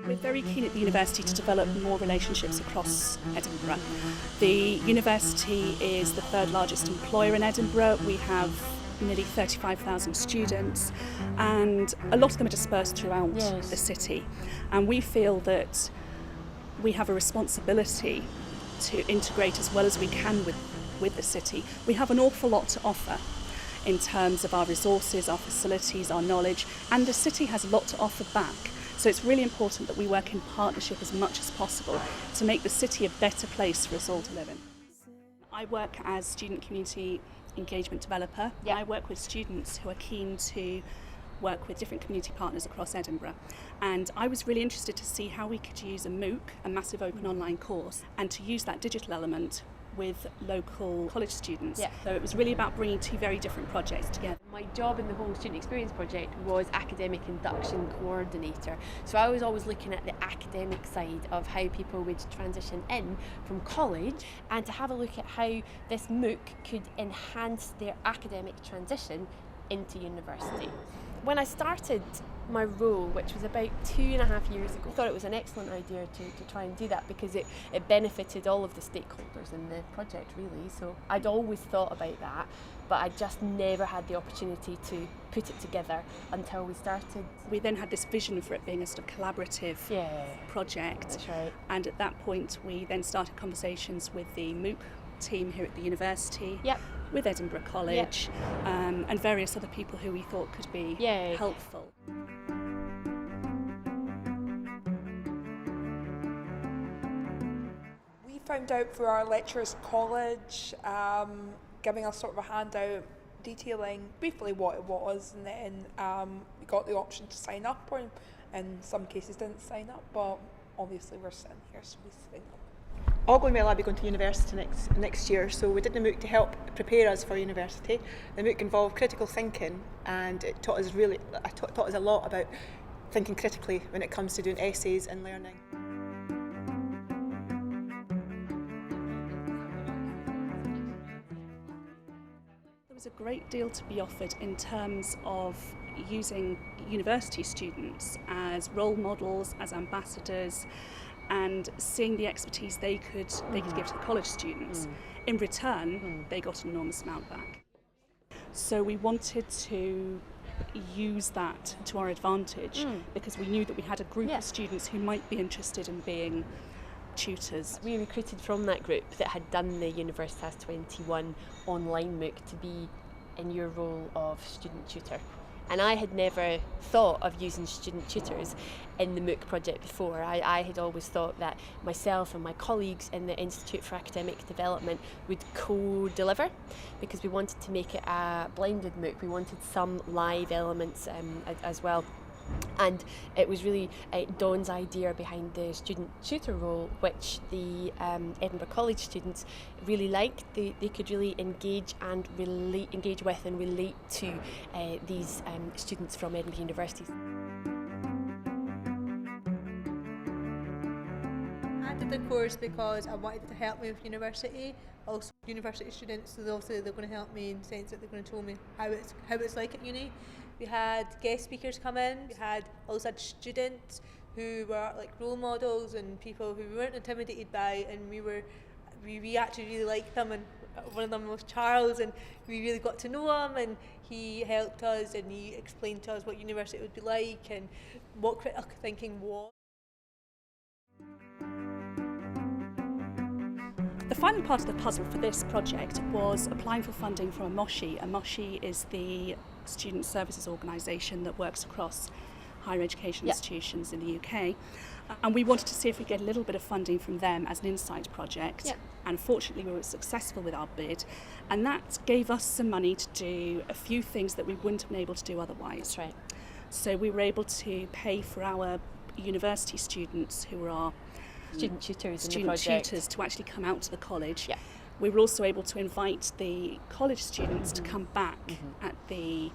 We're very keen at the university to develop more relationships across Edinburgh. The university is the third largest employer in Edinburgh. We have nearly 35,000 students, and a lot of them are dispersed throughout the city. And we feel that we have a responsibility to integrate as well as we can with the city. We have an awful lot to offer in terms of our resources, our facilities, our knowledge, and the city has a lot to offer back. So it's really important that we work in partnership as much as possible to make the city a better place for us all to live in. I work as student community engagement developer. I work with students who are keen to work with different community partners across Edinburgh, and I was really interested to see how we could use a MOOC, a massive open online course, and to use that digital element with local college students. So it was really about bringing two very different projects together. My job in the whole Student Experience project was Academic Induction Coordinator. So I was always looking at the academic side of how people would transition in from college, and to have a look at how this MOOC could enhance their academic transition into university. When I started my role, which was about 2.5 years ago, I thought it was an excellent idea to try and do that because it benefited all of the stakeholders in the project, really. So I'd always thought about that, but I just never had the opportunity to put it together until we started. We then had this vision for it being a sort of collaborative project. That's right. And at that point we then started conversations with the MOOC team here at the university, with Edinburgh College, and various other people who we thought could be helpful. We found out through our lecturers at college, giving us sort of a handout detailing briefly what it was, and then we got the option to sign up, or in some cases didn't sign up, but obviously we're sitting here, so we signed up. Ogilvy and I will be going to university next year, so we did the MOOC to help prepare us for university. The MOOC involved critical thinking, and it taught us a lot about thinking critically when it comes to doing essays and learning. There was a great deal to be offered in terms of using university students as role models, as ambassadors, and seeing the expertise they could give to the college students. In return, they got an enormous amount back. So we wanted to use that to our advantage because we knew that we had a group of students who might be interested in being tutors. We recruited from that group that had done the Universitas 21 online MOOC to be in your role of student tutor. And I had never thought of using student tutors in the MOOC project before. I had always thought that myself and my colleagues in the Institute for Academic Development would co-deliver, because we wanted to make it a blended MOOC. We wanted some live elements as well. And it was really Dawn's idea behind the student tutor role, which the Edinburgh College students really liked. They could really engage with and relate to these students from Edinburgh universities. I did the course because I wanted to help me with university. Also, university students, so obviously they're going to help me in the sense that they're going to tell me how it's like at uni. We had guest speakers come in. We had also had students who were like role models and people who we weren't intimidated by, and we actually really liked them. And one of them was Charles, and we really got to know him, and he helped us and he explained to us what university would be like and what critical thinking was. The final part of the puzzle for this project was applying for funding from a MOOC. A MOOC is the student services organisation that works across higher education institutions in the UK. And we wanted to see if we get a little bit of funding from them as an insight project. And fortunately we were successful with our bid, and that gave us some money to do a few things that we wouldn't have been able to do otherwise. That's right. So we were able to pay for our university students who were our student tutors to actually come out to the college. We were also able to invite the college students to come back at the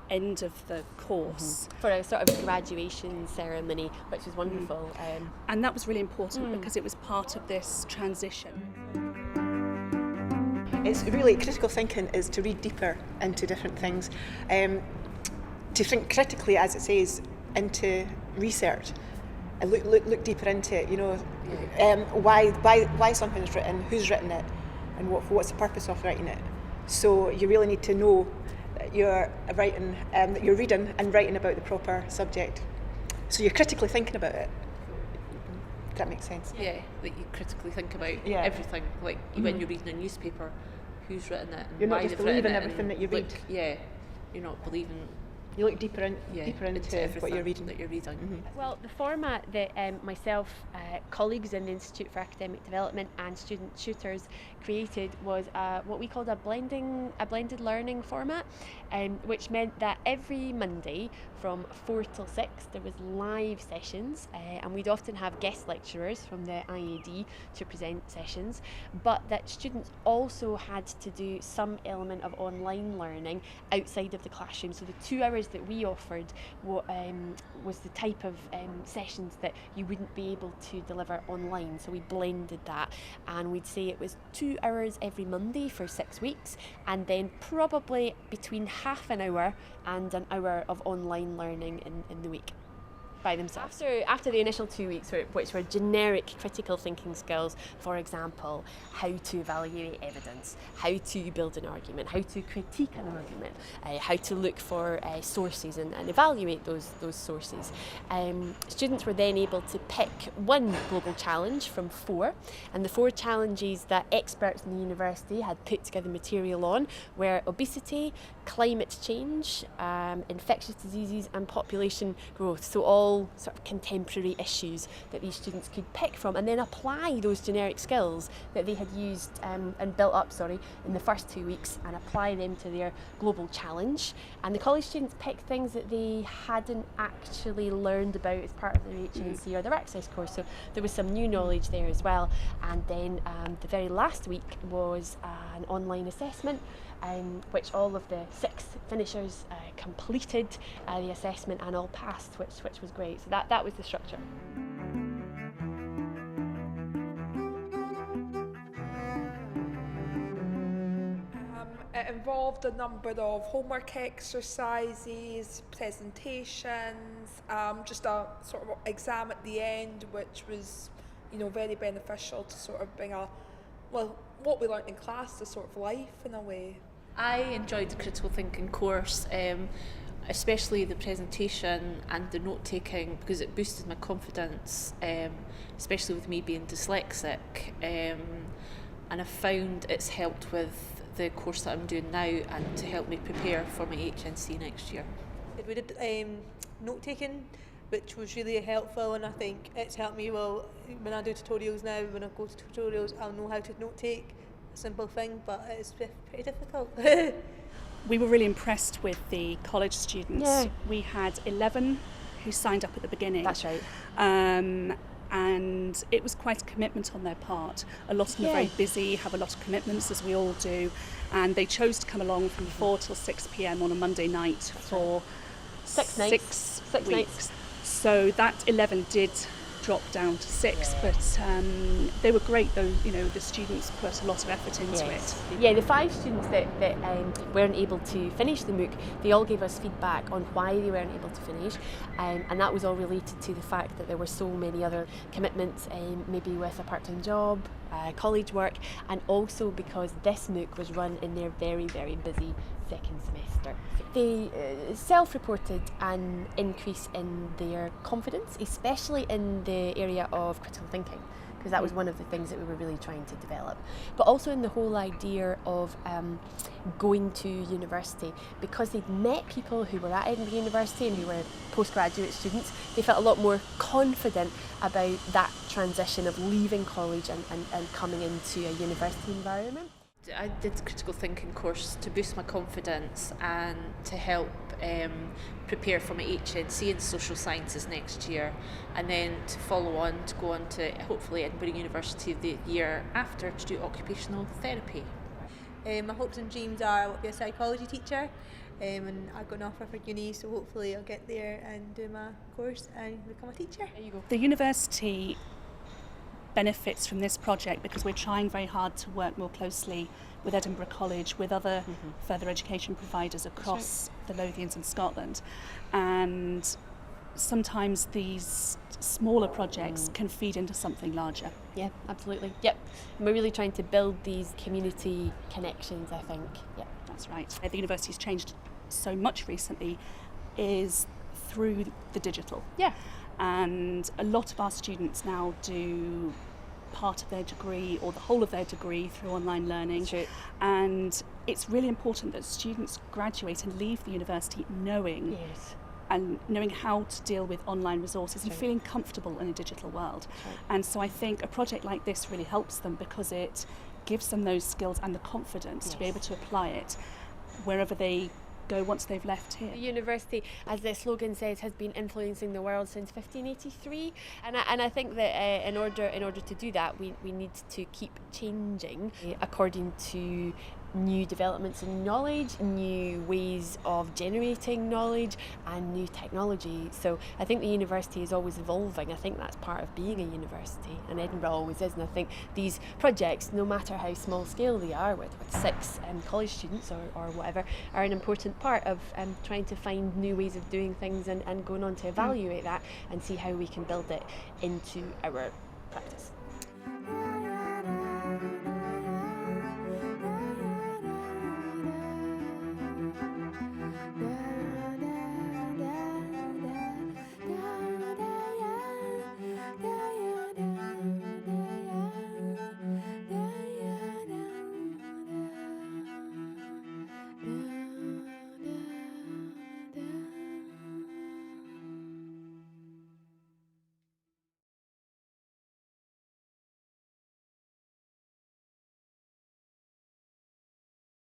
end of the course for a sort of graduation ceremony, which was wonderful. And that was really important because it was part of this transition. It's really, critical thinking is to read deeper into different things. to think critically, as it says, into research and look deeper into it. Why something's written, who's written it, and what's the purpose of writing it. So you really need to know that you're writing, that you're reading and writing about the proper subject. So you're critically thinking about it. If that makes sense. Yeah, like you critically think about everything. Like when you're reading a newspaper, who's written it? You're not why just they've written believing it, everything that you read. You're not believing. You look deeper into what you're reading. That you're reading. Mm-hmm. Well, the format that myself, colleagues in the Institute for Academic Development and student tutors created was what we called a blended learning format, which meant that every Monday from 4 till 6 there was live sessions, and we'd often have guest lecturers from the IAD to present sessions, but that students also had to do some element of online learning outside of the classroom. So the 2 hours that we offered was the type of sessions that you wouldn't be able to deliver online. So we blended that, and we'd say it was 2 hours every Monday for 6 weeks, and then probably between half an hour and an hour of online learning in the week by themselves. After the initial 2 weeks, which were generic critical thinking skills, for example, how to evaluate evidence, how to build an argument, how to critique an argument, how to look for sources and evaluate those sources. Students were then able to pick one global challenge from 4, and the 4 challenges that experts in the university had put together material on were obesity, climate change, infectious diseases and population growth. So all sort of contemporary issues that these students could pick from and then apply those generic skills that they had used and built up in the first 2 weeks, and apply them to their global challenge. And the college students picked things that they hadn't actually learned about as part of their HNC or their access course, so there was some new knowledge there as well. And then the very last week was an online assessment, which all of the 6 finishers completed the assessment and all passed, which was great. So that was the structure. It involved a number of homework exercises, presentations, just a sort of exam at the end, which was, very beneficial to sort of bring what we learnt in class to sort of life in a way. I enjoyed the critical thinking course, especially the presentation and the note taking, because it boosted my confidence, especially with me being dyslexic, and I found it's helped with the course that I'm doing now and to help me prepare for my HNC next year. We did note taking, which was really helpful, and I think it's helped me when I do tutorials now. When I go to tutorials, I'll know how to note take. A simple thing, but it's pretty difficult. We were really impressed with the college students. Yeah. We had 11 who signed up at the beginning. That's right. And it was quite a commitment on their part. A lot of them are very busy, have a lot of commitments, as we all do, and they chose to come along from 4 till 6 p.m. on a Monday night for 6 nights. 6 weeks. So that 11 did drop down to 6, but they were great though. The students put a lot of effort into it. Yeah, the 5 students that weren't able to finish the MOOC, they all gave us feedback on why they weren't able to finish, and that was all related to the fact that there were so many other commitments, maybe with a part-time job, college work, and also because this MOOC was run in their very, very busy second semester. They self-reported an increase in their confidence, especially in the area of critical thinking, because that was one of the things that we were really trying to develop. But also in the whole idea of going to university, because they'd met people who were at Edinburgh University and who were postgraduate students, they felt a lot more confident about that transition of leaving college and coming into a university environment. I did the critical thinking course to boost my confidence and to help prepare for my HNC in social sciences next year, and then to follow on to go on to hopefully Edinburgh University the year after to do occupational therapy. My hopes and dreams are I want to be a psychology teacher, and I've got an offer for uni, so hopefully I'll get there and do my course and become a teacher. There you go. The university benefits from this project because we're trying very hard to work more closely with Edinburgh College, with other further education providers across the Lothians and Scotland, and sometimes these smaller projects can feed into something larger. Yeah, absolutely. Yep. And we're really trying to build these community connections, I think. Yep. That's right. The university's changed so much recently is through the digital. Yeah. And a lot of our students now do part of their degree or the whole of their degree through online learning. True. And it's really important that students graduate and leave the university knowing Yes. and knowing how to deal with online resources and Right. feeling comfortable in a digital world. Right. And so I think a project like this really helps them because it gives them those skills and the confidence to be Yes. able to apply it wherever they go once they've left here. The university, as the slogan says, has been influencing the world since 1583, and I think that in order to do that, we need to keep changing according to new developments in knowledge, new ways of generating knowledge, and new technology. So I think the university is always evolving. I think that's part of being a university, and Edinburgh always is. And I think these projects, no matter how small scale they are, with 6 college students or whatever, are an important part of trying to find new ways of doing things and going on to evaluate that and see how we can build it into our practice.